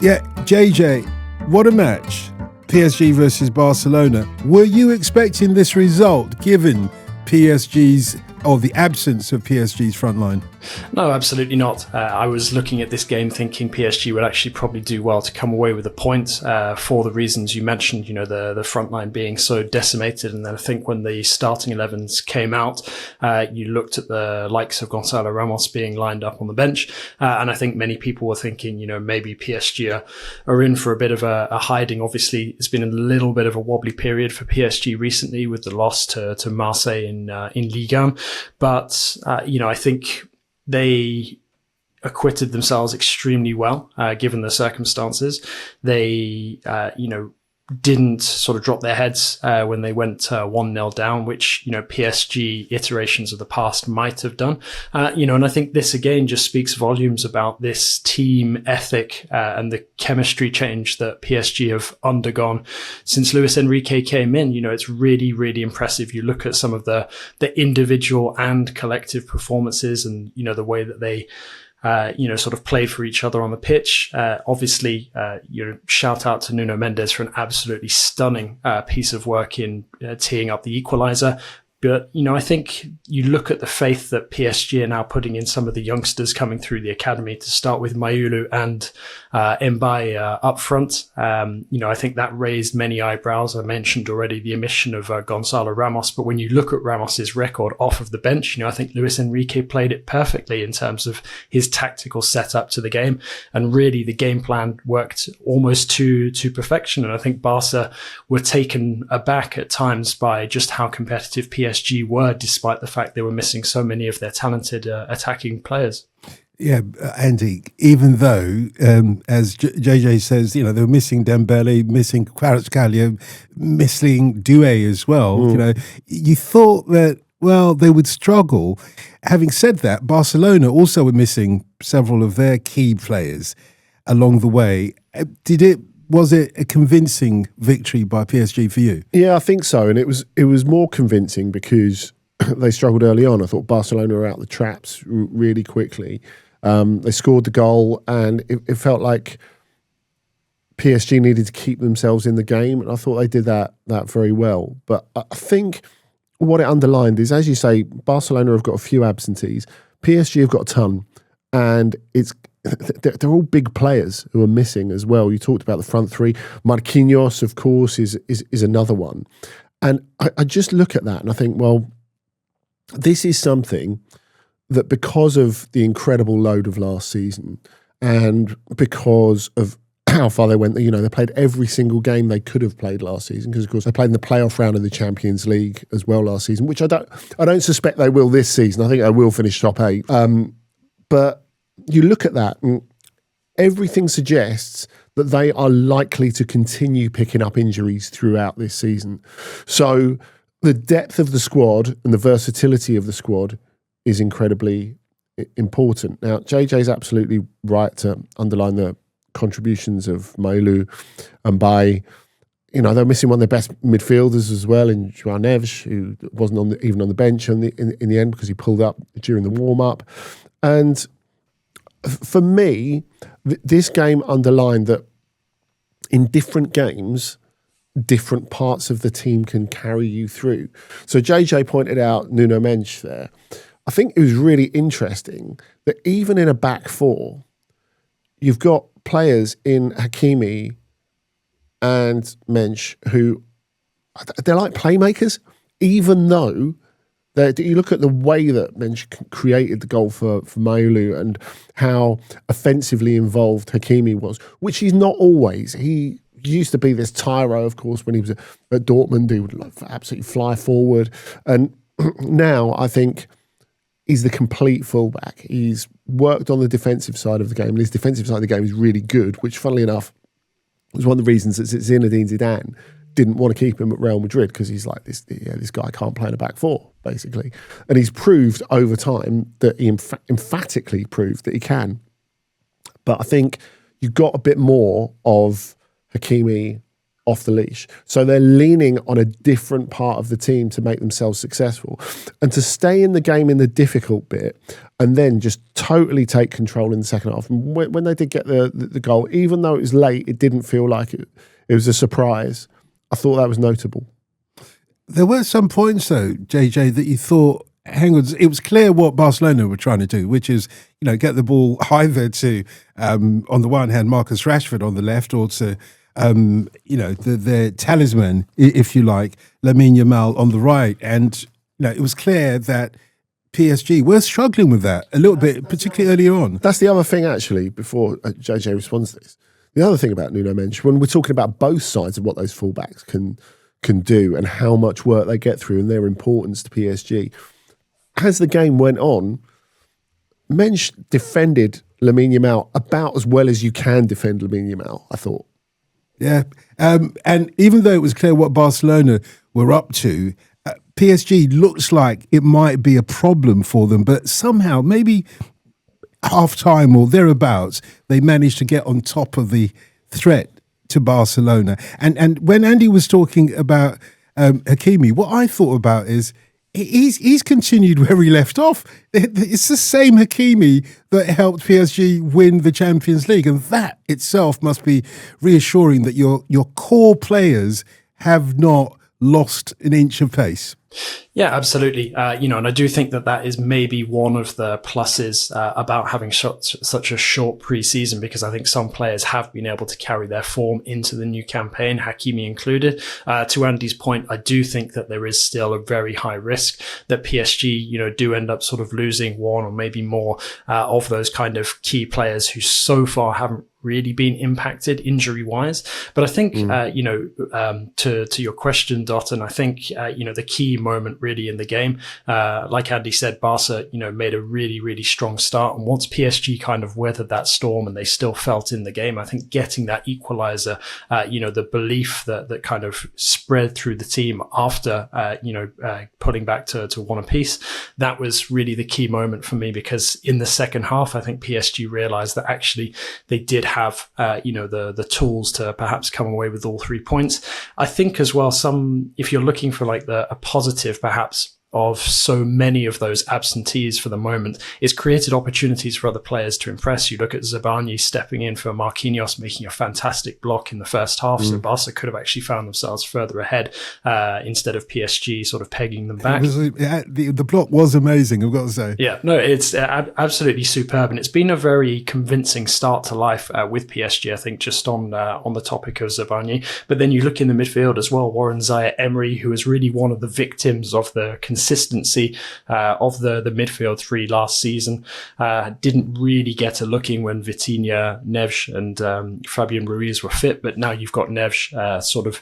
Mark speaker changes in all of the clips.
Speaker 1: Yeah, JJ, what a match. PSG versus Barcelona. Were you expecting this result given PSG's, or the absence of PSG's front line?
Speaker 2: No, absolutely not. I was looking at this game thinking PSG would actually probably do well to come away with a point for the reasons you mentioned, the front line being so decimated. And then I think when the starting 11s came out, you looked at the likes of Gonzalo Ramos being lined up on the bench. And I think many people were thinking, maybe PSG are in for a bit of a hiding. Obviously, it's been a little bit of a wobbly period for PSG recently with the loss to Marseille in Ligue. But, I think they acquitted themselves extremely well, given the circumstances. They, didn't sort of drop their heads when they went 1-0 down, which, PSG iterations of the past might have done. And I think this again just speaks volumes about this team ethic and the chemistry change that PSG have undergone since Luis Enrique came in. It's really, really impressive. You look at some of the individual and collective performances and, the way that they sort of play for each other on the pitch. Obviously, shout out to Nuno Mendes for an absolutely stunning piece of work in teeing up the equaliser. But, I think you look at the faith that PSG are now putting in some of the youngsters coming through the academy, to start with Mayulu and Mbaye up front. I think that raised many eyebrows. I mentioned already the omission of Gonzalo Ramos. But when you look at Ramos's record off of the bench, I think Luis Enrique played it perfectly in terms of his tactical setup to the game. And really, the game plan worked almost to perfection. And I think Barca were taken aback at times by just how competitive PSG were, despite the fact they were missing so many of their talented attacking players.
Speaker 1: Yeah, Andy, even though, as JJ says, they were missing Dembele, missing Kvaratskhelia, missing Doué as well, you thought that, they would struggle. Having said that, Barcelona also were missing several of their key players along the way. Was it a convincing victory by PSG for you?
Speaker 3: Yeah, I think so. And it was more convincing because they struggled early on. I thought Barcelona were out the traps really quickly. They scored the goal and it felt like PSG needed to keep themselves in the game. And I thought they did that very well. But I think what it underlined is, as you say, Barcelona have got a few absentees. PSG have got a ton. And they're all big players who are missing as well. You talked about the front three. Marquinhos, of course, is another one. And I just look at that and I think, this is something that, because of the incredible load of last season and because of how far they went, they played every single game they could have played last season, because of course they played in the playoff round of the Champions League as well last season, which I don't suspect they will this season. I think they will finish top 8. But you look at that and everything suggests that they are likely to continue picking up injuries throughout this season. So the depth of the squad and the versatility of the squad is incredibly important. Now, JJ's absolutely right to underline the contributions of Mayulu and Mbaye. They're missing one of their best midfielders as well in João Neves, who wasn't even on the bench in the end because he pulled up during the warm-up. And for me, this game underlined that in different games, different parts of the team can carry you through. So JJ pointed out Nuno Mendes there. I think it was really interesting that even in a back four, you've got players in Hakimi and Mendes who, they're like playmakers, even though you look at the way that Mendes created the goal for Mayulu and how offensively involved Hakimi was, which he's not always. He used to be this tyro, of course, when he was at Dortmund. He would absolutely fly forward. And now I think he's the complete fullback. He's worked on the defensive side of the game, and his defensive side of the game is really good, which, funnily enough, was one of the reasons that Zinedine Zidane didn't want to keep him at Real Madrid, because he's like, this guy can't play in a back four, basically. And he's proved over time that he emphatically proved that he can. But I think you got a bit more of Hakimi off the leash. So they're leaning on a different part of the team to make themselves successful. And to stay in the game in the difficult bit and then just totally take control in the second half. And when they did get the goal, even though it was late, it didn't feel like it was a surprise. I thought that was notable.
Speaker 1: There were some points, though, JJ, that you thought, hang on, it was clear what Barcelona were trying to do, which is, get the ball either to, on the one hand, Marcus Rashford on the left, or to, the talisman, if you like, Lamine Yamal on the right. And, it was clear that PSG were struggling with that a little bit, particularly early on.
Speaker 3: That's the other thing, actually, before JJ responds to this. The other thing about Nuno Mendes, when we're talking about both sides of what those fullbacks can do and how much work they get through and their importance to PSG, as the game went on, Mendes defended Lamine Yamal about as well as you can defend Lamine Yamal, I thought.
Speaker 1: Yeah, and even though it was clear what Barcelona were up to, PSG looks like it might be a problem for them, but somehow, maybe half-time or thereabouts, they managed to get on top of the threat to Barcelona. And when Andy was talking about Hakimi, what I thought about is he's continued where he left off. It's the same Hakimi that helped PSG win the Champions League, and that itself must be reassuring that your core players have not lost an inch of pace.
Speaker 2: Yeah, absolutely. And I do think that is maybe one of the pluses about having such a short pre-season, because I think some players have been able to carry their form into the new campaign, Hakimi included. To Andy's point, I do think that there is still a very high risk that PSG, do end up sort of losing one or maybe more of those kind of key players who so far haven't really been impacted injury-wise. But I think, to your question, Dotun, I think, the key moment really in the game, like Andy said, Barca, made a really, really strong start. And once PSG kind of weathered that storm and they still felt in the game, I think getting that equalizer, the belief that kind of spread through the team after, putting back to one apiece, that was really the key moment for me, because in the second half, I think PSG realized that actually they did have, the tools to perhaps come away with all 3 points. I think as well, if you're looking for like a positive perhaps of so many of those absentees for the moment, it's created opportunities for other players to impress. You look at Zabani stepping in for Marquinhos, making a fantastic block in the first half. So Barca could have actually found themselves further ahead instead of PSG sort of pegging them back.
Speaker 1: The block was amazing, I've got to say.
Speaker 2: Yeah, no, it's absolutely superb. And it's been a very convincing start to life with PSG, I think, just on the topic of Zabani. But then you look in the midfield as well, Warren Zaïre-Emery, who is really one of the victims of the consistency of the midfield three last season, didn't really get a looking when Vitinha, Neves and Fabian Ruiz were fit, but now you've got Neves sort of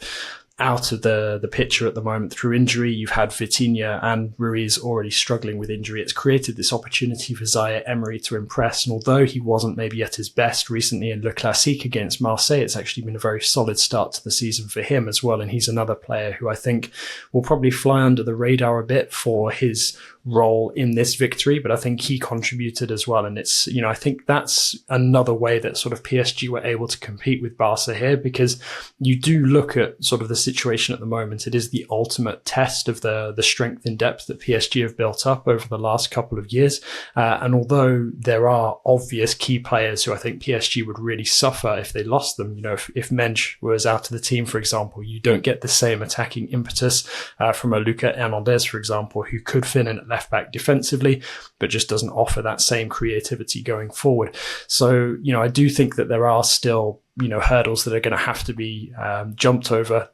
Speaker 2: out of the picture at the moment through injury. You've had Vitinha and Ruiz already struggling with injury. It's created this opportunity for Zaïre-Emery to impress, and although he wasn't maybe at his best recently in Le Classique against Marseille, it's actually been a very solid start to the season for him as well, and he's another player who I think will probably fly under the radar a bit for his role in this victory, but I think he contributed as well. And it's, I think that's another way that sort of PSG were able to compete with Barca here, because you do look at sort of the situation at the moment. It is the ultimate test of the strength and depth that PSG have built up over the last couple of years. And although there are obvious key players who I think PSG would really suffer if they lost them, if Mendes was out of the team, for example, you don't get the same attacking impetus from a Lucas Hernandez, for example, who could fill in at left back defensively, but just doesn't offer that same creativity going forward. So, I do think that there are still, hurdles that are going to have to be jumped over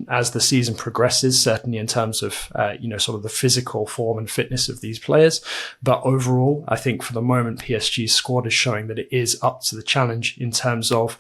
Speaker 2: as the season progresses, certainly in terms of, sort of the physical form and fitness of these players. But overall, I think for the moment, PSG's squad is showing that it is up to the challenge in terms of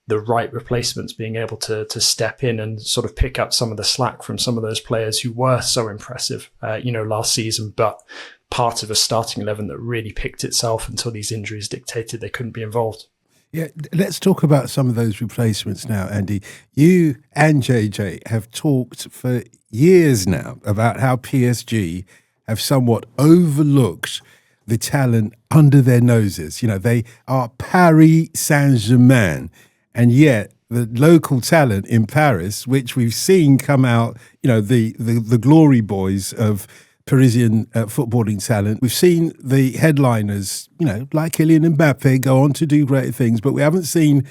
Speaker 2: the right replacements being able to step in and sort of pick up some of the slack from some of those players who were so impressive, last season, but part of a starting 11 that really picked itself until these injuries dictated they couldn't be involved.
Speaker 1: Yeah, let's talk about some of those replacements now, Andy. You and JJ have talked for years now about how PSG have somewhat overlooked the talent under their noses. They are Paris Saint-Germain, and yet the local talent in Paris, which we've seen come out, the glory boys of Parisian footballing talent. We've seen the headliners, like Kylian Mbappe, go on to do great things, but we haven't seen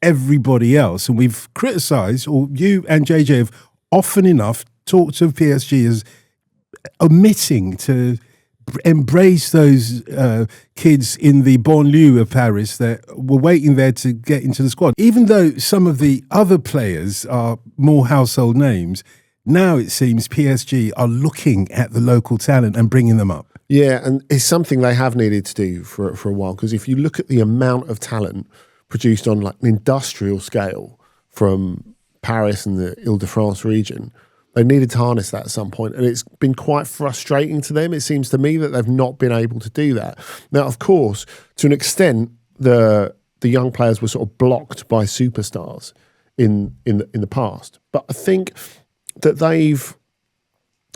Speaker 1: everybody else. And we've criticised, or you and JJ have often enough talked of PSG as omitting to embrace those kids in the banlieue of Paris that were waiting there to get into the squad. Even though some of the other players are more household names, now it seems PSG are looking at the local talent and bringing them up.
Speaker 3: Yeah, and it's something they have needed to do for a while, because if you look at the amount of talent produced on like an industrial scale from Paris and the Ile-de-France region, they needed to harness that at some point, and it's been quite frustrating to them. It seems to me that they've not been able to do that. Now, of course, to an extent, the young players were sort of blocked by superstars in the past. But I think that they've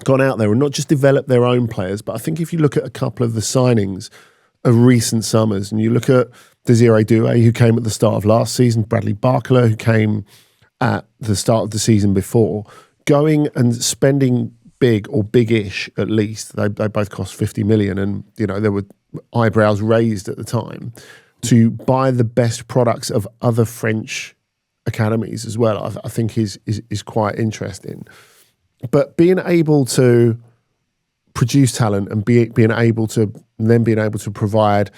Speaker 3: gone out there and not just developed their own players, but I think if you look at a couple of the signings of recent summers, and you look at Désiré Doué, who came at the start of last season, Bradley Barcola, who came at the start of the season before, going and spending big, or big-ish at least, they both cost 50 million, and there were eyebrows raised at the time, to buy the best products of other French academies as well, I think is quite interesting. But being able to produce talent and being able to provide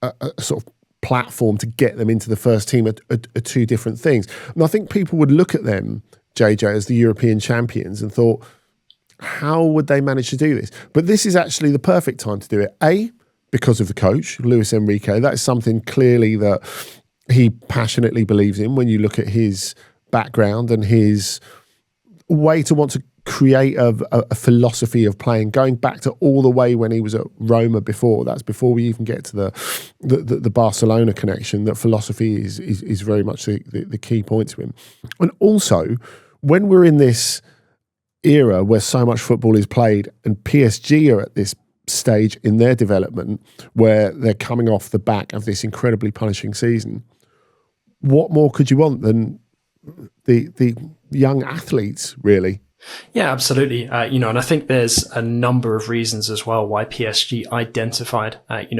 Speaker 3: a sort of platform to get them into the first team are two different things. And I think people would look at them, JJ, as the European champions and thought, how would they manage to do this? But this is actually the perfect time to do it. A, because of the coach, Luis Enrique. That is something clearly that he passionately believes in when you look at his background and his way to want to create a philosophy of playing, going back to all the way when he was at Roma before. That's before we even get to the Barcelona connection, that philosophy is very much the key point to him. And also, when we're in this era where so much football is played and PSG are at this stage in their development where they're coming off the back of this incredibly punishing season, what more could you want than the young athletes, really?
Speaker 2: Yeah, absolutely. And I think there's a number of reasons as well why PSG identified,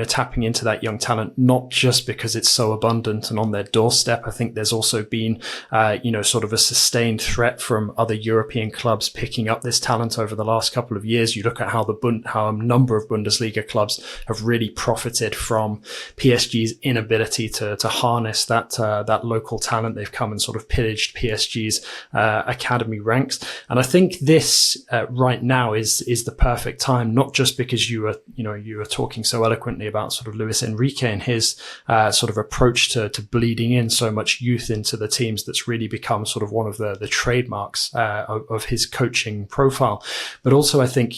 Speaker 2: tapping into that young talent, not just because it's so abundant and on their doorstep. I think there's also been, sort of a sustained threat from other European clubs picking up this talent over the last couple of years. You look at how a number of Bundesliga clubs have really profited from PSG's inability to harness that local talent. They've come and sort of pillaged PSG's academy ranks. And I think this right now is the perfect time, not just because you were talking so eloquently about sort of Luis Enrique and his sort of approach to bleeding in so much youth into the teams that's really become sort of one of the trademarks of his coaching profile. But also I think,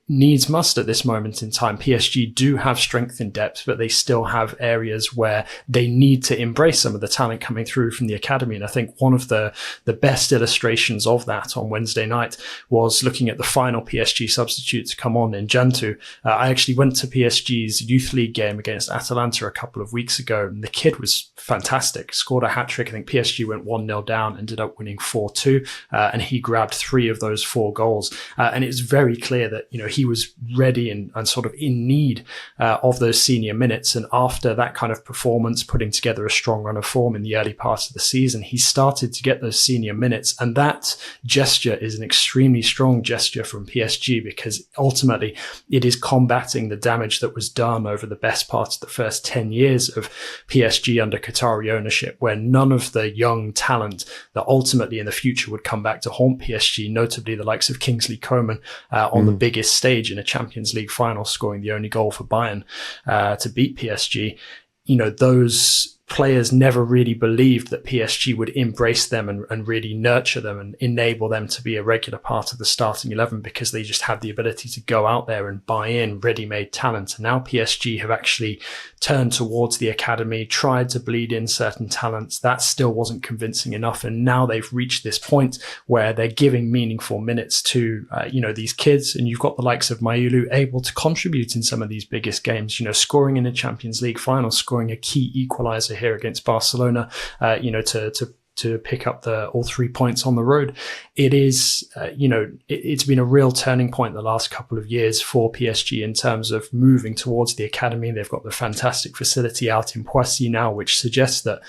Speaker 2: needs must at this moment in time. PSG do have strength in depth, but they still have areas where they need to embrace some of the talent coming through from the academy. And I think one of the best illustrations of that on Wednesday night was looking at the final PSG substitute to come on in Gentoo. I actually went to PSG's Youth League game against Atalanta a couple of weeks ago, and the kid was fantastic. Scored a hat-trick. I think PSG went 1-0 down, ended up winning 4-2, and he grabbed 3 of those 4 goals. And it's very clear that, he was ready and sort of in need of those senior minutes. And after that kind of performance, putting together a strong run of form in the early part of the season, he started to get those senior minutes. And that gesture is an extremely strong gesture from PSG, because ultimately it is combating the damage that was done over the best part of the first 10 years of PSG under Qatari ownership, where none of the young talent that ultimately in the future would come back to haunt PSG, notably the likes of Kingsley Coman on the biggest stage in a Champions League final, scoring the only goal for Bayern to beat PSG. Those players never really believed that PSG would embrace them and really nurture them and enable them to be a regular part of the starting 11, because they just had the ability to go out there and buy in ready-made talent. And now PSG have actually turned towards the academy, tried to bleed in certain talents. That still wasn't convincing enough. And now they've reached this point where they're giving meaningful minutes to, these kids. And you've got the likes of Mayulu able to contribute in some of these biggest games, scoring in the Champions League final, scoring a key equalizer here against Barcelona, to to pick up all 3 points on the road. It is, it's been a real turning point the last couple of years for PSG in terms of moving towards the academy. They've got the fantastic facility out in Poissy now, which suggests that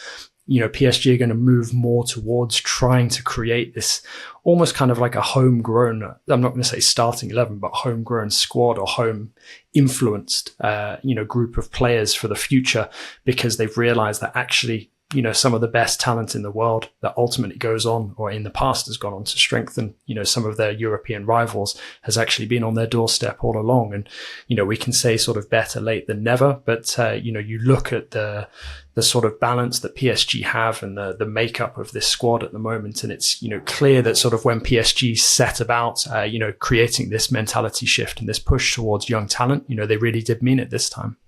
Speaker 2: PSG are going to move more towards trying to create this almost kind of like a homegrown, I'm not going to say starting 11, but homegrown squad or home influenced, group of players for the future, because they've realized that actually, some of the best talent in the world that ultimately goes on, or in the past has gone on to strengthen, some of their European rivals, has actually been on their doorstep all along. And, we can say sort of better late than never, but, you look at the sort of balance that PSG have and the makeup of this squad at the moment. And it's, clear that sort of when PSG set about, creating this mentality shift and this push towards young talent, they really did mean it this time.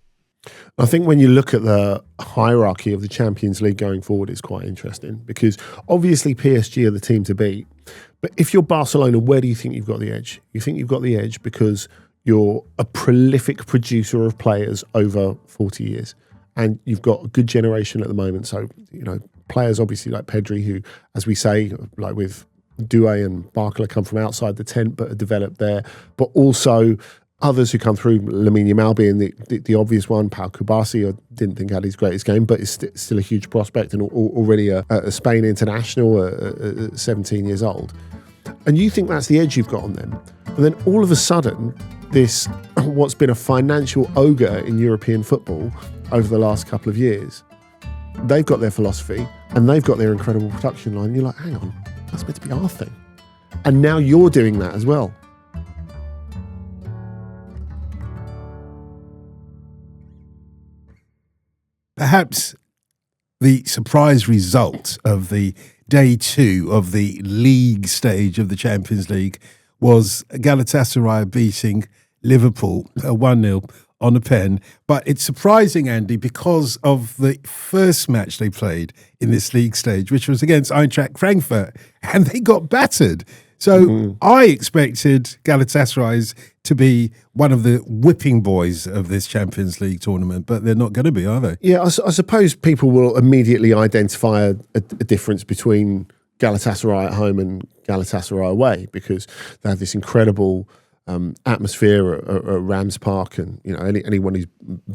Speaker 3: I think when you look at the hierarchy of the Champions League going forward, it's quite interesting, because obviously PSG are the team to beat. But if you're Barcelona, where do you think you've got the edge? You think you've got the edge because you're a prolific producer of players over 40 years. And you've got a good generation at the moment. So, players obviously like Pedri, who, as we say, like with Doué and Barcola, come from outside the tent but are developed there. But also others who come through, Lamine Yamal being the obvious one. Pau Kubasi, I didn't think had his greatest game, but is still a huge prospect and already a Spain international at 17 years old. And you think that's the edge you've got on them. And then all of a sudden, this, what's been a financial ogre in European football over the last couple of years, they've got their philosophy and they've got their incredible production line. And you're like, hang on, that's meant to be our thing. And now you're doing that as well.
Speaker 1: Perhaps the surprise result of the day 2 of the league stage of the Champions League was Galatasaray beating Liverpool 1-0 on a pen. But it's surprising, Andy, because of the first match they played in this league stage, which was against Eintracht Frankfurt, and they got battered. So I expected Galatasaray to be one of the whipping boys of this Champions League tournament, but they're not going to be, are they?
Speaker 3: Yeah, I suppose people will immediately identify a difference between Galatasaray at home and Galatasaray away, because they have this incredible atmosphere at Rams Park, and anyone who's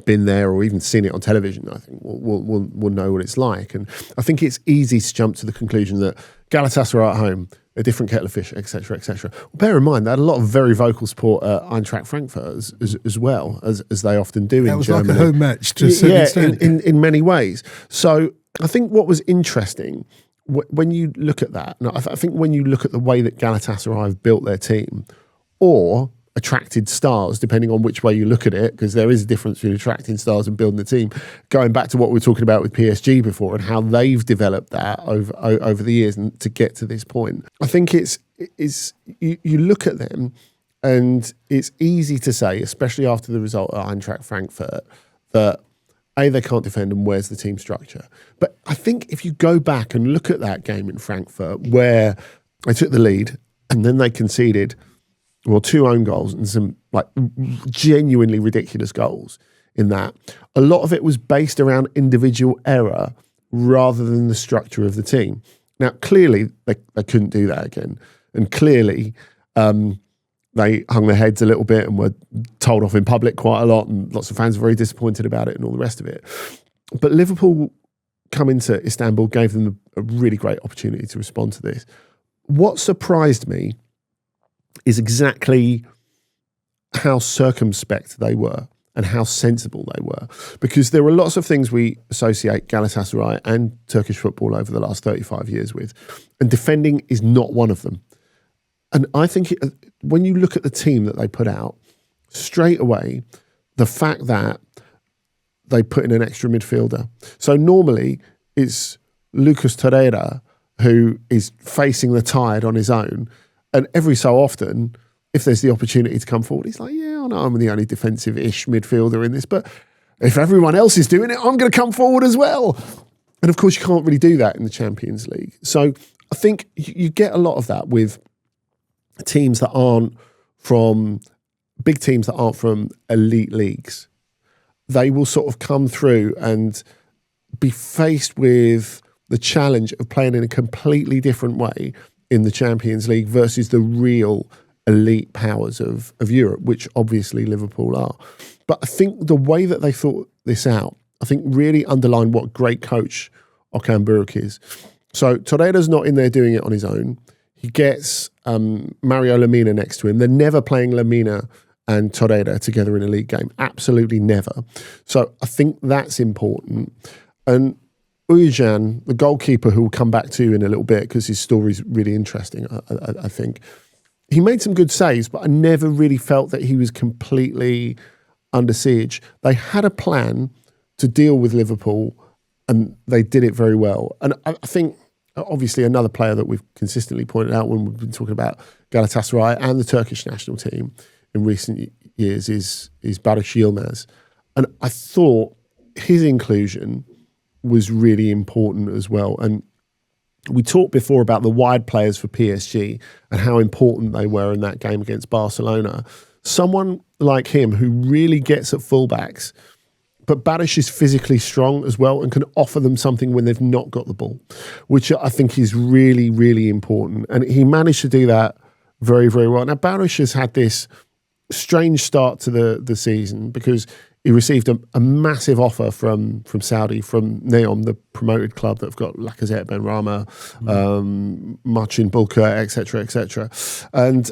Speaker 3: been there or even seen it on television, I think will know what it's like. And I think it's easy to jump to the conclusion that Galatasaray at home, a different kettle of fish, etc., etc. Well, bear in mind, they had a lot of very vocal support at Eintracht Frankfurt as well, as they often do in Germany.
Speaker 1: That was like a home match to a certain extent.
Speaker 3: In many ways. So I think what was interesting, when you look at that, I think when you look at the way that Galatasaray have built their team, or attracted stars, depending on which way you look at it, because there is a difference between attracting stars and building the team. Going back to what we were talking about with PSG before and how they've developed that over the years and to get to this point. I think you look at them and it's easy to say, especially after the result at Eintracht Frankfurt, that A, they can't defend, and where's the team structure? But I think if you go back and look at that game in Frankfurt where they took the lead and then they conceded 2 own goals and some like genuinely ridiculous goals in that. A lot of it was based around individual error rather than the structure of the team. Now, clearly, they couldn't do that again. And clearly, they hung their heads a little bit and were told off in public quite a lot, and lots of fans were very disappointed about it and all the rest of it. But Liverpool coming to Istanbul gave them a really great opportunity to respond to this. What surprised me is exactly how circumspect they were and how sensible they were. Because there were lots of things we associate Galatasaray and Turkish football over the last 35 years with, and defending is not one of them. And I think when you look at the team that they put out, straight away, the fact that they put in an extra midfielder. So normally it's Lucas Torreira who is facing the tide on his own. And every so often, if there's the opportunity to come forward, he's like, yeah, I know I'm the only defensive-ish midfielder in this, but if everyone else is doing it, I'm going to come forward as well. And of course, you can't really do that in the Champions League. So I think you get a lot of that with teams that aren't from, big teams that aren't from elite leagues. They will sort of come through and be faced with the challenge of playing in a completely different way in the Champions League versus the real elite powers of Europe, which obviously Liverpool are. But I think the way that they thought this out, I think really underlined what a great coach Okan Buruk is. So Torreira's not in there doing it on his own. He gets Mario Lemina next to him. They're never playing Lemina and Torreira together in a league game. Absolutely never. So I think that's important. And Ujan, the goalkeeper, who we'll come back to in a little bit because his story's really interesting, I think. He made some good saves, but I never really felt that he was completely under siege. They had a plan to deal with Liverpool and they did it very well. And I think, obviously, another player that we've consistently pointed out when we've been talking about Galatasaray and the Turkish national team in recent years is Barış Yilmaz. And I thought his inclusion was really important as well. And we talked before about the wide players for PSG and how important they were in that game against Barcelona. Someone like him who really gets at fullbacks, but Barış is physically strong as well and can offer them something when they've not got the ball, which I think is really, really important. And he managed to do that very, very well. Now, Barış has had this strange start to the season because he received a massive offer from Saudi, from Neom, the promoted club that have got Lacazette, Benrahma, Marcin Bulka, etc., etc. And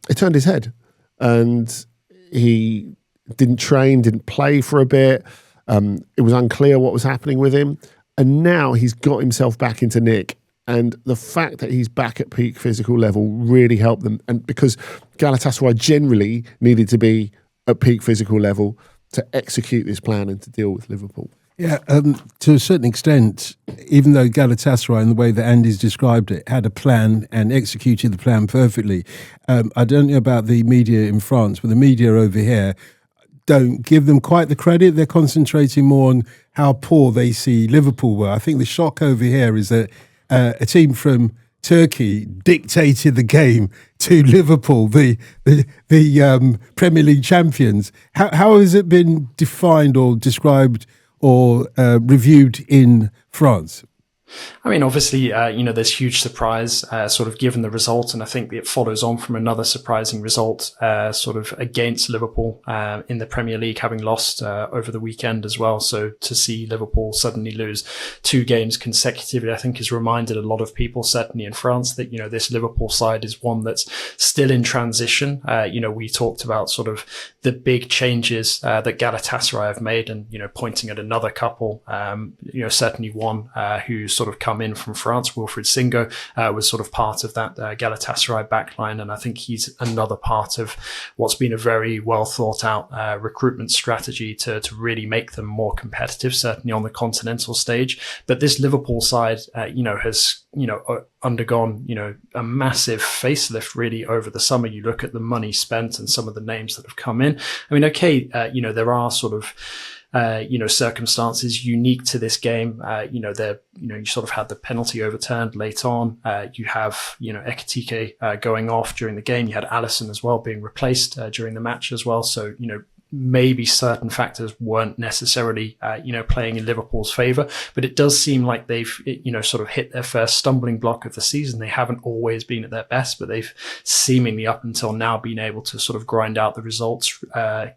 Speaker 3: it turned his head. And he didn't train, didn't play for a bit. It was unclear what was happening with him. And now he's got himself back into nick. And the fact that he's back at peak physical level really helped them. And because Galatasaray generally needed to be at peak physical level to execute this plan and to deal with Liverpool.
Speaker 1: Yeah, to a certain extent, even though Galatasaray, in the way that Andy's described it, had a plan and executed the plan perfectly, I don't know about the media in France, but the media over here don't give them quite the credit. They're concentrating more on how poor they see Liverpool were. I think the shock over here is that a team from Turkey dictated the game to Liverpool, the Premier League champions. How has it been defined or described or reviewed in France?
Speaker 2: I mean, obviously, there's huge surprise sort of given the result. And I think it follows on from another surprising result sort of against Liverpool in the Premier League, having lost over the weekend as well. So to see Liverpool suddenly lose 2 games consecutively, I think has reminded a lot of people, certainly in France, that, this Liverpool side is one that's still in transition. We talked about sort of the big changes that Galatasaray have made and, pointing at another couple, certainly one who's sort of come in from France, Wilfried Singo, was sort of part of that Galatasaray backline. And I think he's another part of what's been a very well thought out recruitment strategy to really make them more competitive, certainly on the continental stage. But this Liverpool side, has, undergone, a massive facelift really over the summer. You look at the money spent and some of the names that have come in. I mean, okay, there are sort of circumstances unique to this game. You sort of had the penalty overturned late on. You have, Ekitike going off during the game. You had Alisson as well being replaced during the match as well. So, maybe certain factors weren't necessarily, playing in Liverpool's favour, but it does seem like they've, sort of hit their first stumbling block of the season. They haven't always been at their best, but they've seemingly up until now been able to sort of grind out the results,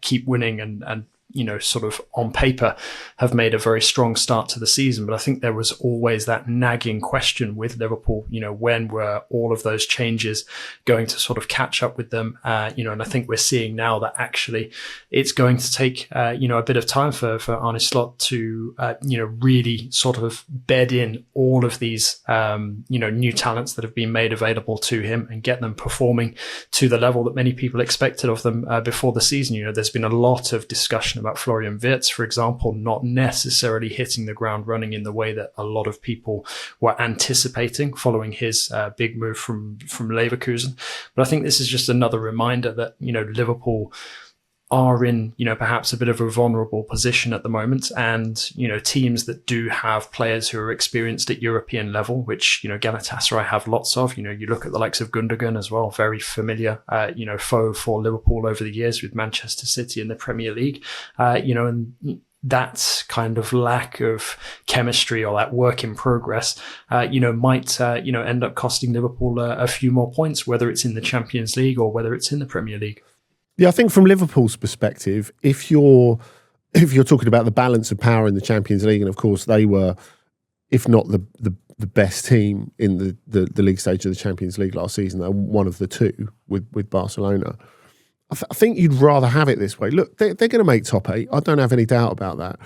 Speaker 2: keep winning and sort of on paper have made a very strong start to the season. But I think there was always that nagging question with Liverpool, when were all of those changes going to sort of catch up with them? And I think we're seeing now that actually it's going to take, a bit of time for Arne Slot to, really sort of bed in all of these, new talents that have been made available to him and get them performing to the level that many people expected of them before the season. There's been a lot of discussion about Florian Wirtz, for example, not necessarily hitting the ground running in the way that a lot of people were anticipating following his big move from Leverkusen. But I think this is just another reminder that, Liverpool are in, perhaps a bit of a vulnerable position at the moment. And, teams that do have players who are experienced at European level, which, Galatasaray have lots of, you look at the likes of Gundogan as well, very familiar, foe for Liverpool over the years with Manchester City in the Premier League, and that kind of lack of chemistry or that work in progress, might end up costing Liverpool a few more points, whether it's in the Champions League or whether it's in the Premier League.
Speaker 3: Yeah, I think from Liverpool's perspective, if you're talking about the balance of power in the Champions League, and of course they were, if not the best team in the league stage of the Champions League last season, they're one of the two with Barcelona. I think you'd rather have it this way. Look, they're going to make top 8. I don't have any doubt about that.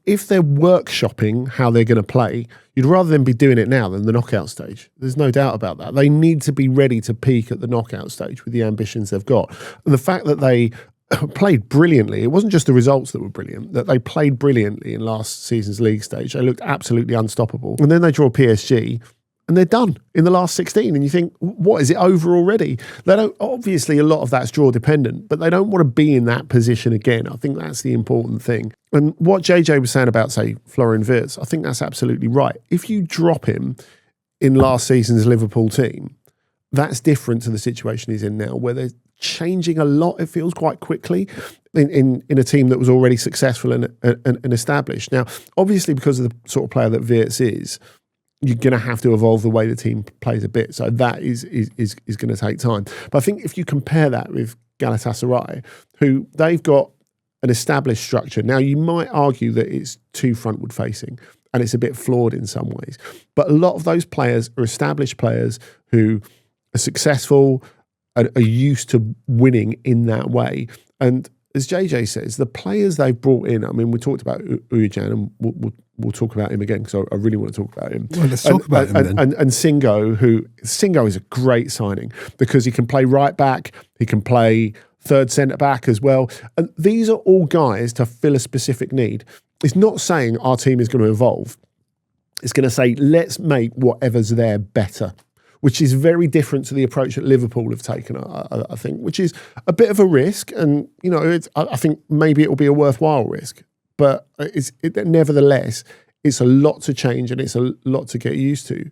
Speaker 3: If they're workshopping how they're going to play, you'd rather them be doing it now than the knockout stage. There's no doubt about that. They need to be ready to peak at the knockout stage with the ambitions they've got. And the fact that they played brilliantly, it wasn't just the results that were brilliant, that they played brilliantly in last season's league stage. They looked absolutely unstoppable. And then they draw PSG and they're done in the last 16. And you think, what, is it over already? They don't, obviously a lot of that's draw dependent, but they don't want to be in that position again. I think that's the important thing. And what JJ was saying about, say, Florian Wirtz, I think that's absolutely right. If you drop him in last season's Liverpool team, that's different to the situation he's in now, where they're changing a lot, it feels, quite quickly in a team that was already successful and established. Now, obviously, because of the sort of player that Wirtz is, you're going to have to evolve the way the team plays a bit. So that is going to take time. But I think if you compare that with Galatasaray, who they've got an established structure. Now, you might argue that it's too frontward facing and it's a bit flawed in some ways. But a lot of those players are established players who are successful, are used to winning in that way. And as JJ says, the players they've brought in, I mean, we talked about Ujan, and we'll talk about him again because I really want to talk about him.
Speaker 1: Well, let's talk about him then.
Speaker 3: And Singo is a great signing because he can play right back, he can play third centre back as well. And these are all guys to fill a specific need. It's not saying our team is going to evolve. It's going to say, let's make whatever's there better, which is very different to the approach that Liverpool have taken, I think, which is a bit of a risk. And, I think maybe it will be a worthwhile risk. But nevertheless, it's a lot to change and it's a lot to get used to.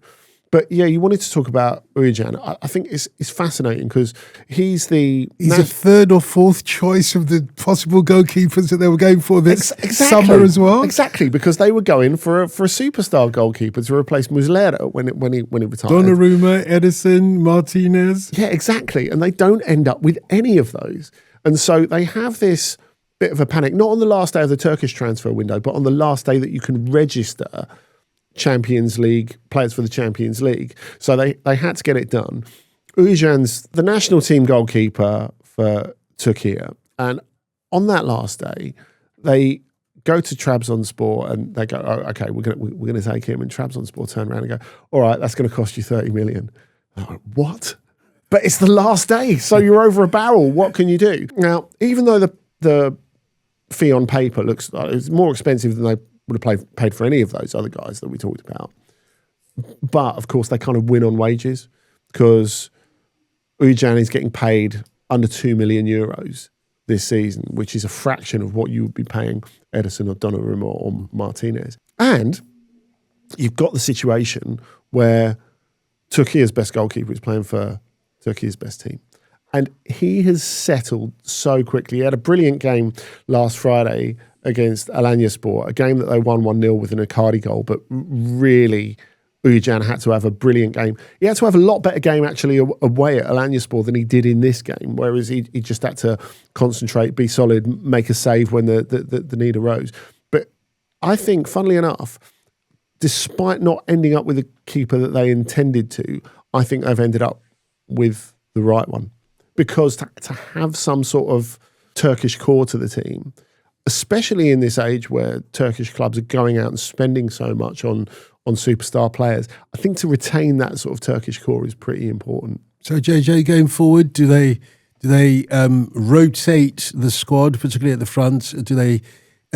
Speaker 3: But yeah, you wanted to talk about Ujan. I think it's fascinating because he's a
Speaker 1: third or fourth choice of the possible goalkeepers that they were going for this summer as well.
Speaker 3: Exactly, because they were going for a superstar goalkeeper to replace Muslera when he retired.
Speaker 1: Donnarumma, Edison, Martinez.
Speaker 3: Yeah, exactly. And they don't end up with any of those. And so they have this bit of a panic, not on the last day of the Turkish transfer window, but on the last day that you can register Champions League players for the Champions League. So they had to get it done. Ujan's the national team goalkeeper for Turkey, and on that last day, they go to Trabzonspor and they go, "Oh, okay, we're gonna take him." And Trabzonspor turn around and go, "All right, that's going to cost you 30 million." Like, what? But it's the last day, so you're over a barrel. What can you do? Now, even though the fee on paper looks like it's more expensive than they would have paid for any of those other guys that we talked about. But, of course, they kind of win on wages because Ujan is getting paid under 2 million euros this season, which is a fraction of what you would be paying Edison or Donnarumma or Martinez. And you've got the situation where Turkey's best goalkeeper is playing for Turkey's best team. And he has settled so quickly. He had a brilliant game last Friday against Alanyaspor, a game that they won 1-0 with an Icardi goal, but really Ujan had to have a brilliant game. He had to have a lot better game actually away at Alanyaspor than he did in this game, whereas he just had to concentrate, be solid, make a save when the need arose. But I think, funnily enough, despite not ending up with a keeper that they intended to, I think they've ended up with the right one. Because to have some sort of Turkish core to the team, especially in this age where Turkish clubs are going out and spending so much on superstar players, I think to retain that sort of Turkish core is pretty important.
Speaker 1: So JJ, going forward, do they rotate the squad, particularly at the front? Do they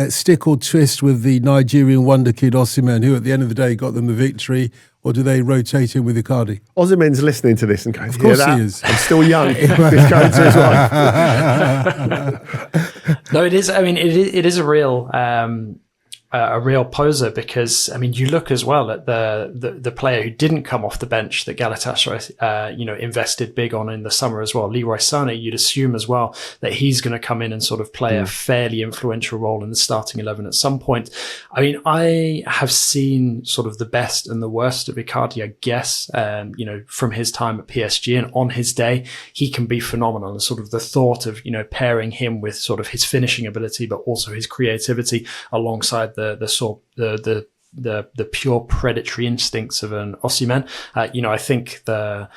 Speaker 1: stick or twist with the Nigerian wonder kid Osimhen, who at the end of the day got them the victory, or do they rotate him with Icardi?
Speaker 3: Osimhen's listening to this and going,
Speaker 1: of course he is.
Speaker 3: I'm still young. This going to his life.
Speaker 2: No, it is. I mean, it is a real. a real poser, because I mean, you look as well at the player who didn't come off the bench that Galatasaray invested big on in the summer as well, Leroy Sané. You'd assume as well that he's going to come in and sort of play a fairly influential role in the starting 11 at some point. I mean, I have seen sort of the best and the worst of Icardi, I guess, from his time at PSG, and on his day he can be phenomenal. And sort of the thought of pairing him with sort of his finishing ability but also his creativity alongside the pure predatory instincts of an Osimhen. I think the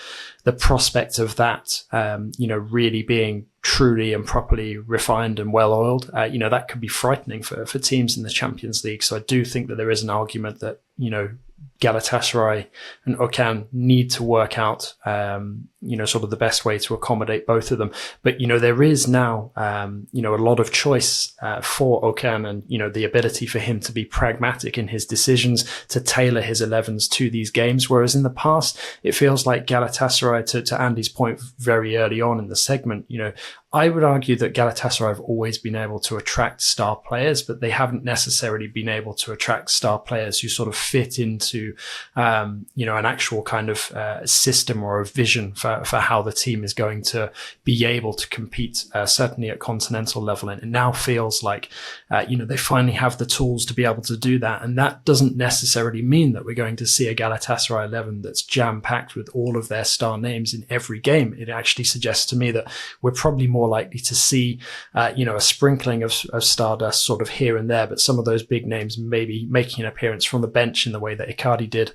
Speaker 2: prospect of that, really being truly and properly refined and well oiled, that could be frightening for teams in the Champions League. So I do think that there is an argument that, Galatasaray and Okan need to work out, sort of the best way to accommodate both of them. But, there is now, a lot of choice for Okan, and, the ability for him to be pragmatic in his decisions, to tailor his 11s to these games. Whereas in the past, it feels like Galatasaray, to Andy's point very early on in the segment, I would argue that Galatasaray have always been able to attract star players, but they haven't necessarily been able to attract star players who sort of fit into, an actual kind of system or a vision for how the team is going to be able to compete, certainly at continental level. And it now feels like, they finally have the tools to be able to do that. And that doesn't necessarily mean that we're going to see a Galatasaray 11 that's jam-packed with all of their star names in every game. It actually suggests to me that we're probably more likely to see, a sprinkling of stardust sort of here and there, but some of those big names maybe making an appearance from the bench in the way that Icardi did,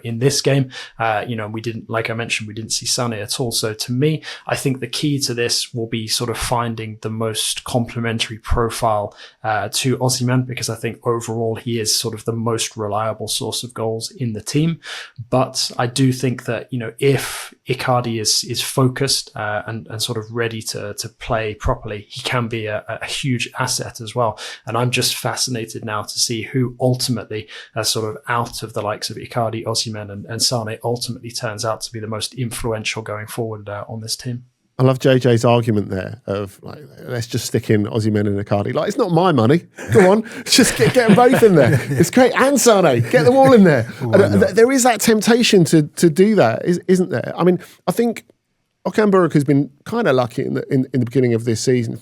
Speaker 2: in this game. We didn't, like I mentioned, we didn't see Sané at all. So to me, I think the key to this will be sort of finding the most complementary profile to Osimhen, because I think overall he is sort of the most reliable source of goals in the team. But I do think that, if Icardi is focused and sort of ready to play properly, he can be a huge asset as well. And I'm just fascinated now to see who ultimately, sort of out of the likes of Icardi, Osimhen and Sané, ultimately turns out to be the most influential going forward on this team.
Speaker 3: I love JJ's argument there of like, let's just stick in Osimhen and Icardi. Like, it's not my money. Go on, just get them both in there. It's great. And Sané, get them all in there. There is that temptation to do that, isn't there? I mean, I think Okan Buruk has been kind of lucky in the beginning of this season,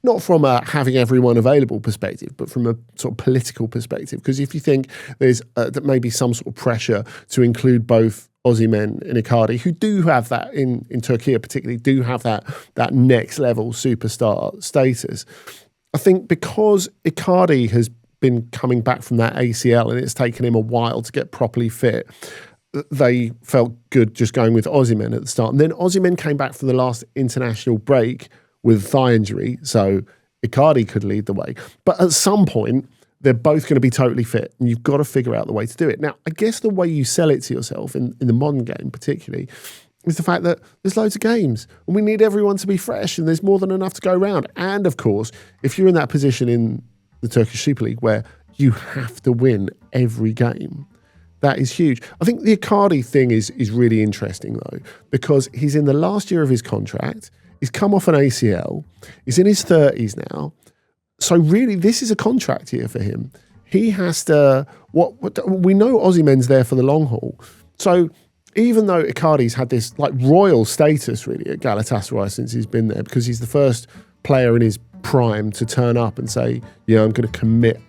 Speaker 3: not from a having everyone available perspective, but from a sort of political perspective. Because if you think there's that maybe some sort of pressure to include both Osimhen and Icardi, who do have that in Turkey particularly, do have that next level superstar status. I think because Icardi has been coming back from that ACL and it's taken him a while to get properly fit, they felt good just going with Osimhen at the start. And then Osimhen came back from the last international break with thigh injury, so Icardi could lead the way. But at some point, they're both going to be totally fit, and you've got to figure out the way to do it. Now, I guess the way you sell it to yourself, in the modern game particularly, is the fact that there's loads of games, and we need everyone to be fresh, and there's more than enough to go around. And, of course, if you're in that position in the Turkish Super League where you have to win every game, that is huge. I think the Icardi thing is really interesting, though, because he's in the last year of his contract. He's come off an ACL. He's in his 30s now. So really, this is a contract year for him. He has to... we know Osimhen's there for the long haul. So even though Icardi's had this like royal status, really, at Galatasaray since he's been there, because he's the first player in his prime to turn up and say, yeah, I'm going to commit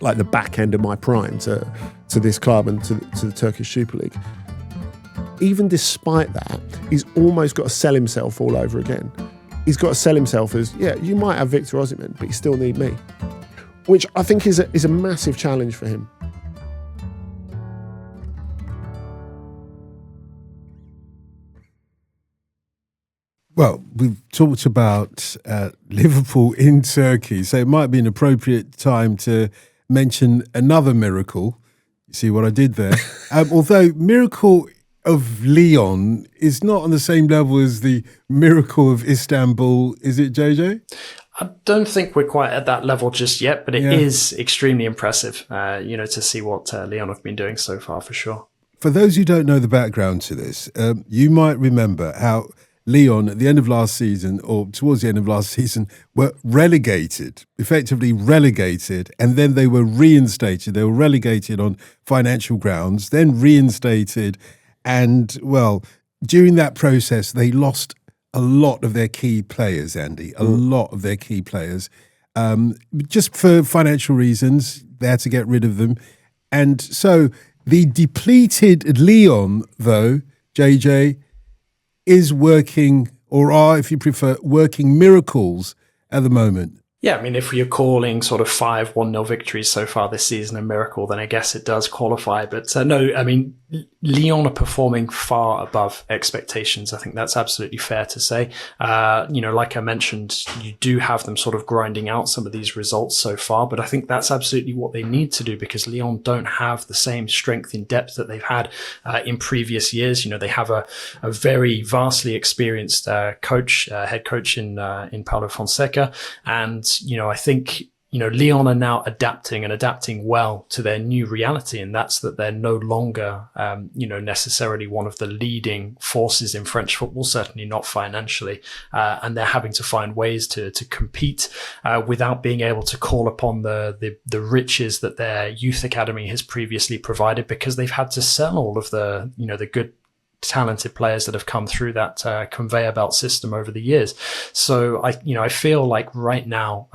Speaker 3: like the back end of my prime to this club and to the Turkish Super League. Even despite that, he's almost got to sell himself all over again. He's got to sell himself as, yeah, you might have Victor Osimhen, but you still need me. Which I think is a massive challenge for him.
Speaker 1: Well, we've talked about Liverpool in Turkey, so it might be an appropriate time to mention another miracle. You see what I did there? Although miracle of Lyon is not on the same level as the miracle of Istanbul, is it, JJ?
Speaker 2: I don't think we're quite at that level just yet, but it is extremely impressive, to see what Lyon have been doing so far, for sure.
Speaker 1: For those who don't know the background to this, you might remember how Lyon at the end of last season, or towards the end of last season, were effectively relegated, and then they were reinstated. They were relegated on financial grounds, then reinstated, and, well, during that process, they lost a lot of their key players, Andy, a lot of their key players. Just for financial reasons, they had to get rid of them. And so the depleted Lyon, though, JJ, is working, or are, if you prefer, working miracles at the moment.
Speaker 2: Yeah, I mean, if you're calling sort of 5 1-0 victories so far this season a miracle, then I guess it does qualify. But no, I mean, Lyon are performing far above expectations. I think that's absolutely fair to say. Like I mentioned, you do have them sort of grinding out some of these results so far, but I think that's absolutely what they need to do, because Lyon don't have the same strength in depth that they've had in previous years. They have a very vastly experienced head coach in Paulo Fonseca. And, I think, Lyon are now adapting well to their new reality. And that's that they're no longer, necessarily one of the leading forces in French football, certainly not financially. And they're having to find ways to compete without being able to call upon the riches that their youth academy has previously provided, because they've had to sell all of the good, talented players that have come through that conveyor belt system over the years. So I feel like right now,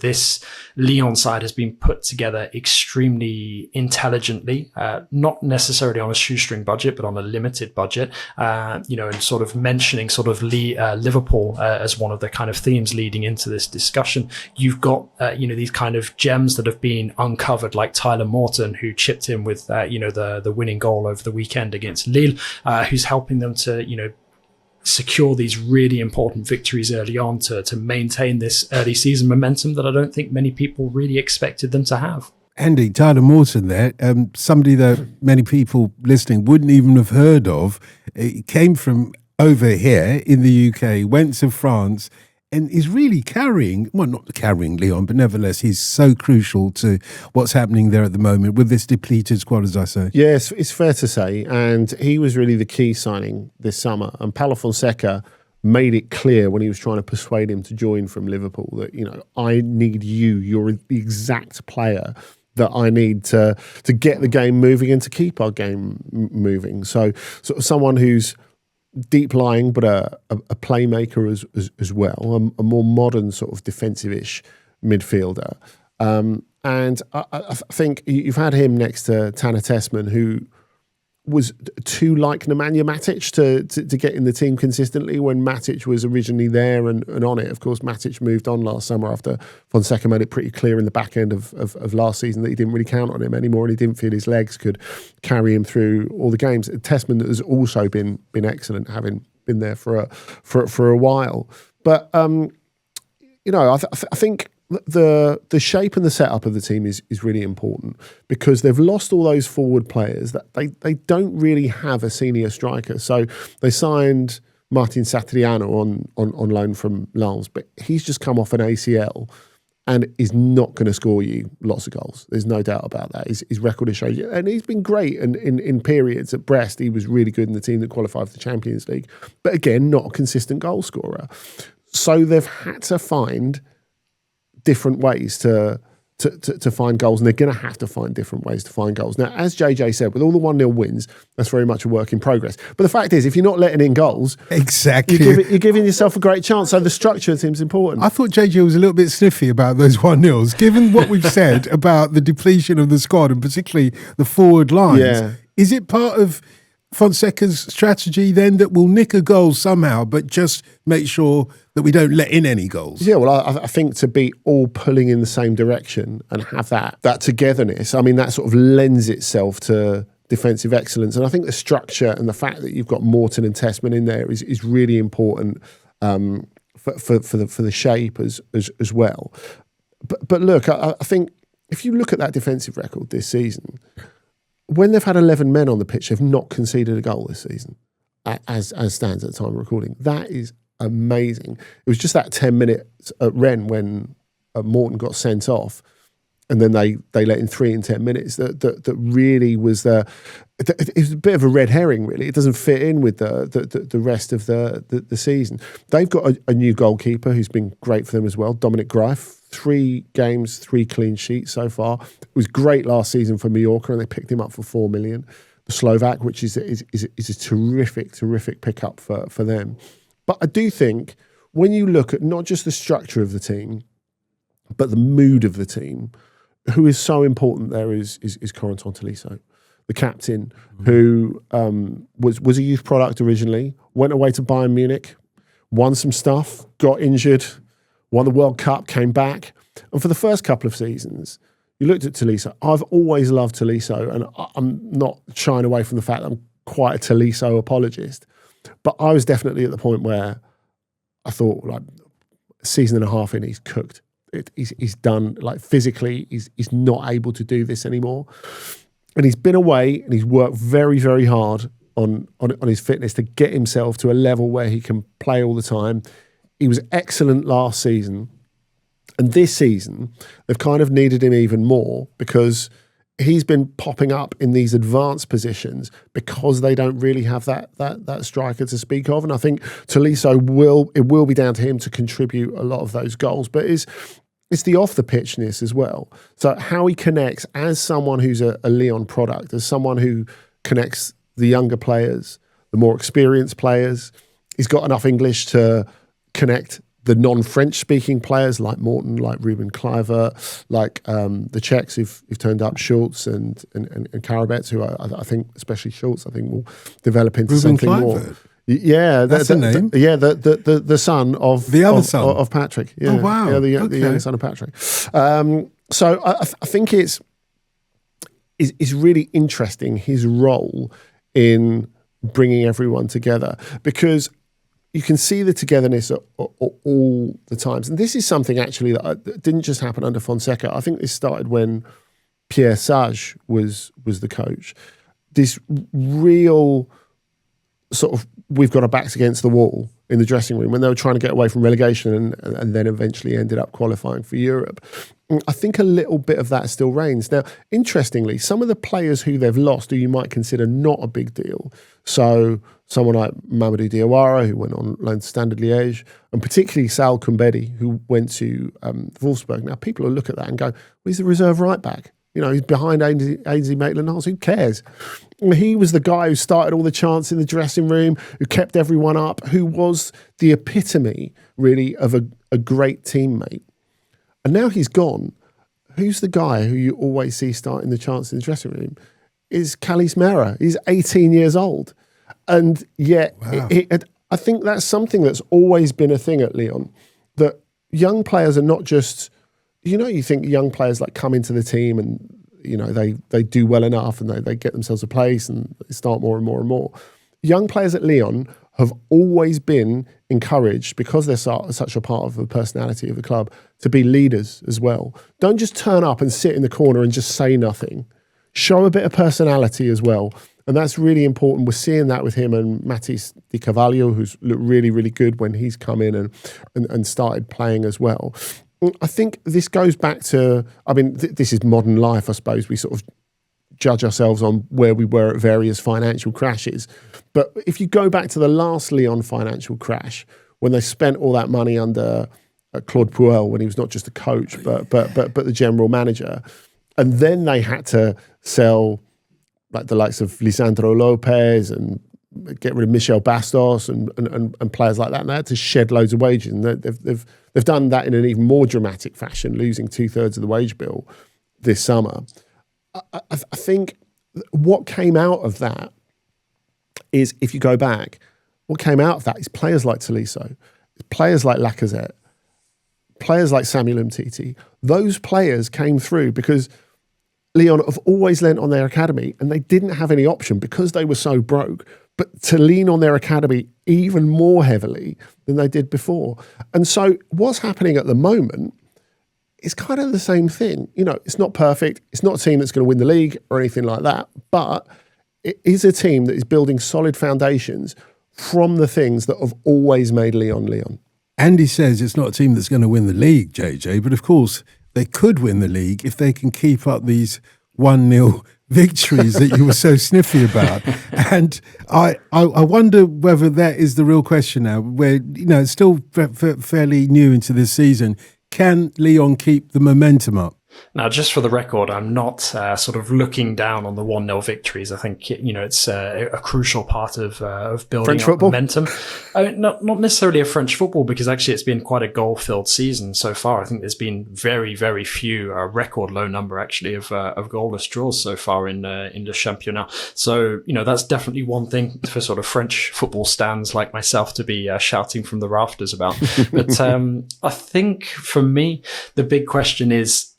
Speaker 2: this Lyon side has been put together extremely intelligently, not necessarily on a shoestring budget, but on a limited budget, and sort of mentioning sort of Liverpool as one of the kind of themes leading into this discussion. You've got, these kind of gems that have been uncovered, like Tyler Morton, who chipped in with, the winning goal over the weekend against Lille, who's helping them to, secure these really important victories early on to maintain this early season momentum that I don't think many people really expected them to have.
Speaker 1: Andy, Tyler Morton there, somebody that many people listening wouldn't even have heard of. He came from over here in the UK, went to France, and is really not carrying Lyon, but nevertheless, he's so crucial to what's happening there at the moment with this depleted squad, as I say.
Speaker 3: Yes, it's fair to say. And he was really the key signing this summer. And Paulo Fonseca made it clear when he was trying to persuade him to join from Liverpool that, I need you. You're the exact player that I need to get the game moving and to keep our game moving. So sort of someone who's deep lying, but a playmaker as well, a more modern sort of defensive-ish midfielder. And I think you've had him next to Tanner Tessman, who was too like Nemanja Matic to get in the team consistently when Matic was originally there and on it. Of course, Matic moved on last summer after Fonseca made it pretty clear in the back end of last season that he didn't really count on him anymore, and he didn't feel his legs could carry him through all the games. Tessman has also been excellent, having been there for a while. But I think the shape and the setup of the team is really important, because they've lost all those forward players that they don't really have a senior striker. So they signed Martin Satriano on loan from Lens, but he's just come off an ACL and is not going to score you lots of goals. There's no doubt about that. His record has showed you. And he's been great in periods. At Brest, he was really good in the team that qualified for the Champions League. But again, not a consistent goal scorer. So they've had to find different ways to find goals, and they're going to have to find different ways to find goals. Now, as JJ said, with all the 1-0 wins, that's very much a work in progress. But the fact is, if you're not letting in goals,
Speaker 1: exactly,
Speaker 3: you're giving yourself a great chance. So the structure seems important.
Speaker 1: I thought JJ was a little bit sniffy about those 1-0s, given what we've said about the depletion of the squad and particularly the forward lines.
Speaker 3: Yeah.
Speaker 1: Is it part of Fonseca's strategy then that we'll nick a goal somehow, but just make sure that we don't let in any goals?
Speaker 3: Yeah, well, I think to be all pulling in the same direction and have that togetherness, I mean, that sort of lends itself to defensive excellence. And I think the structure and the fact that you've got Morton and Tessman in there is really important for the shape as well. But look, I think if you look at that defensive record this season, when they've had 11 men on the pitch, they've not conceded a goal this season, as stands at the time of recording. That is amazing. It was just that 10 minutes at Rennes when Morton got sent off. and then they let in 3 in 10 minutes. That really was it was a bit of a red herring, really. It doesn't fit in with the rest of the season. They've got a new goalkeeper who's been great for them as well, Dominic Greif. 3 games, 3 clean sheets so far. It was great last season for Mallorca, and they picked him up for 4 million. The Slovak, which is a terrific pickup for them. But I do think when you look at not just the structure of the team, but the mood of the team, who is so important there is Corentin Tolisso, the captain, who was a youth product originally, went away to Bayern Munich, won some stuff, got injured, won the World Cup, came back. And for the first couple of seasons, you looked at Tolisso. I've always loved Tolisso, and I'm not shying away from the fact that I'm quite a Tolisso apologist. But I was definitely at the point where I thought, like, a season and a half in, he's cooked. He's done. Like, physically, he's not able to do this anymore. And he's been away, and he's worked very, very hard on his fitness to get himself to a level where he can play all the time. He was excellent last season. And this season, they've kind of needed him even more because he's been popping up in these advanced positions because they don't really have that striker to speak of. And I think Tolisso will be down to him to contribute a lot of those goals. But it's the off-the-pitchness as well. So how he connects as someone who's a Lyon product, as someone who connects the younger players, the more experienced players. He's got enough English to connect the non-French speaking players like Morton, like Ruben Kluivert, like the Czechs who've turned up, Schultz and Karabets, who I think, especially Schultz, I think will develop into
Speaker 1: Ruben
Speaker 3: something
Speaker 1: Kluivert.
Speaker 3: more. Yeah,
Speaker 1: that's the name.
Speaker 3: The son of
Speaker 1: the other son
Speaker 3: of Patrick. Yeah.
Speaker 1: Oh wow,
Speaker 3: yeah, the young son of Patrick. So I think it's really interesting, his role in bringing everyone together, because you can see the togetherness all the times. And this is something actually that didn't just happen under Fonseca. I think this started when Pierre Sage was the coach. This real sort of, we've got our backs against the wall in the dressing room when they were trying to get away from relegation and then eventually ended up qualifying for Europe. I think a little bit of that still reigns. Now, interestingly, some of the players who they've lost who you might consider not a big deal, so someone like Mamadou Diawara, who went on loan to Standard Liège, and particularly Sal Kumbedi, who went to Wolfsburg. Now, people will look at that and go, well, he's the reserve right back. You know, he's behind Ainsley Maitland-Niles. Who cares? He was the guy who started all the chants in the dressing room, who kept everyone up, who was the epitome, really, of a great teammate. And now he's gone. Who's the guy who you always see starting the chants in the dressing room? Is Kalis Mera. He's 18 years old. And yet, wow. I think that's something that's always been a thing at Lyon, that young players are not just, you think young players like come into the team and, they do well enough and they get themselves a place and they start more and more and more. Young players at Lyon have always been encouraged, because they're such a part of the personality of the club, to be leaders as well. Don't just turn up and sit in the corner and just say nothing. Show a bit of personality as well. And that's really important. We're seeing that with him and Matisse Di Carvalho, who's looked really, really good when he's come in and started playing as well. I think this goes back to, this is modern life, I suppose. We sort of judge ourselves on where we were at various financial crashes. But if you go back to the last Lyon financial crash, when they spent all that money under Claude Puel, when he was not just a coach, but the general manager, and then they had to sell like the likes of Lisandro Lopez and get rid of Michel Bastos and players like that, and they had to shed loads of wages. And they've done that in an even more dramatic fashion, losing 2/3 of the wage bill this summer. I think what came out of that is, if you go back, what came out of that is players like Tolisso, players like Lacazette, players like Samuel Umtiti. Those players came through because Lyon have always lent on their academy, and they didn't have any option because they were so broke, but to lean on their academy even more heavily than they did before. And so what's happening at the moment is kind of the same thing. It's not perfect. It's not a team that's going to win the league or anything like that, but it is a team that is building solid foundations from the things that have always made Lyon Lyon.
Speaker 1: Andy says it's not a team that's going to win the league, JJ, but of course they could win the league if they can keep up these 1-0 victories that you were so sniffy about. And I wonder whether that is the real question now, where, it's still fairly new into this season. Can Lyon keep the momentum up?
Speaker 2: Now, just for the record, I'm not sort of looking down on the 1-0 victories. I think, it's a crucial part of building
Speaker 3: French
Speaker 2: up
Speaker 3: football?
Speaker 2: momentum. I mean, not necessarily a French football, because actually it's been quite a goal-filled season so far. I think there's been very, very few, a record low number actually of goalless draws so far in the Championnat. So, that's definitely one thing for sort of French football stands like myself to be shouting from the rafters about. But I think for me, the big question is,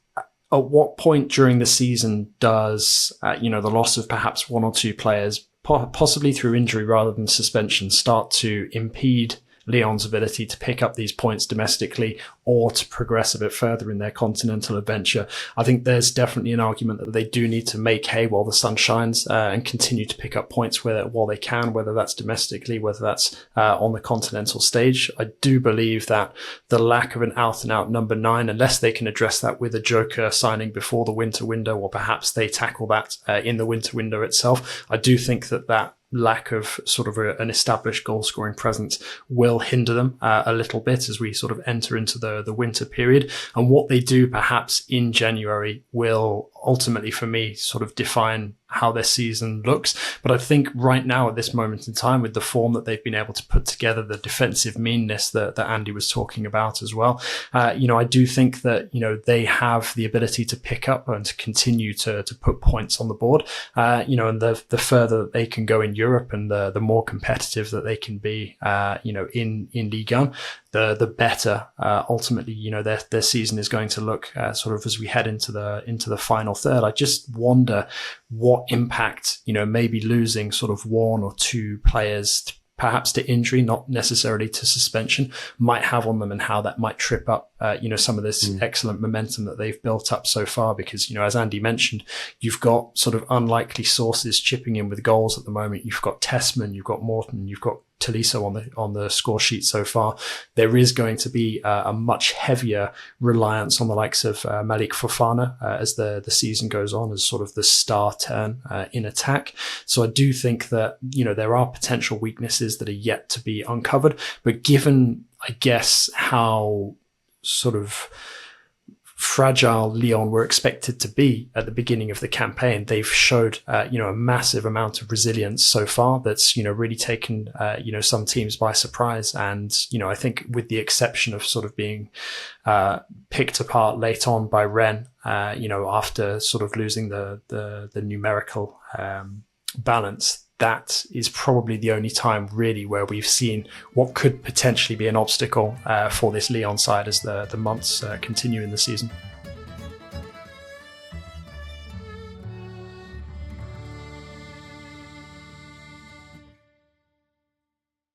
Speaker 2: at what point during the season does, the loss of perhaps one or two players, possibly through injury rather than suspension, start to impede Lyon's ability to pick up these points domestically or to progress a bit further in their continental adventure? I think there's definitely an argument that they do need to make hay while the sun shines and continue to pick up points while they can, whether that's domestically, whether that's on the continental stage. I do believe that the lack of an out-and-out number 9, unless they can address that with a joker signing before the winter window, or perhaps they tackle that in the winter window itself, I do think that lack of sort of an established goal scoring presence will hinder them a little bit as we sort of enter into the winter period. And what they do perhaps in January will ultimately, for me, sort of define how their season looks. But I think right now at this moment in time, with the form that they've been able to put together, the defensive meanness that Andy was talking about as well, I do think that, they have the ability to pick up and to continue to put points on the board, and the further that they can go in Europe and the more competitive that they can be, in Ligue 1, the better ultimately their season is going to look sort of as we head into the final third. I just wonder what impact maybe losing sort of one or two players perhaps to injury, not necessarily to suspension, might have on them, and how that might trip up some of this excellent momentum that they've built up so far. Because as Andy mentioned, you've got sort of unlikely sources chipping in with goals at the moment. You've got Tessman, you've got Morton, you've got Tolisso on the score sheet so far. There is going to be a much heavier reliance on the likes of Malik Fofana as the season goes on, as sort of the star turn in attack. So I do think that there are potential weaknesses that are yet to be uncovered. But given, I guess, how sort of fragile Lyon were expected to be at the beginning of the campaign, they've showed a massive amount of resilience so far that's really taken some teams by surprise. And I think with the exception of sort of being picked apart late on by Rennes, after sort of losing the numerical balance, that is probably the only time really where we've seen what could potentially be an obstacle for this Lyon side as the months continue in the season.